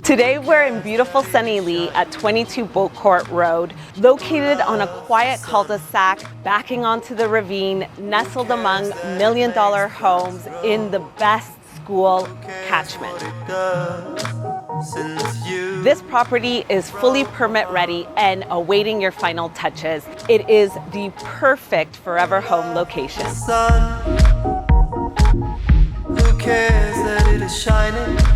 Today we're in beautiful sunny Lee at 22 Beaucourt Road, located on a quiet cul-de-sac, backing onto the ravine, nestled among million-dollar homes in the best school catchment. This property is fully permit ready and awaiting your final touches. It is the perfect forever home location. Who cares that it is shining?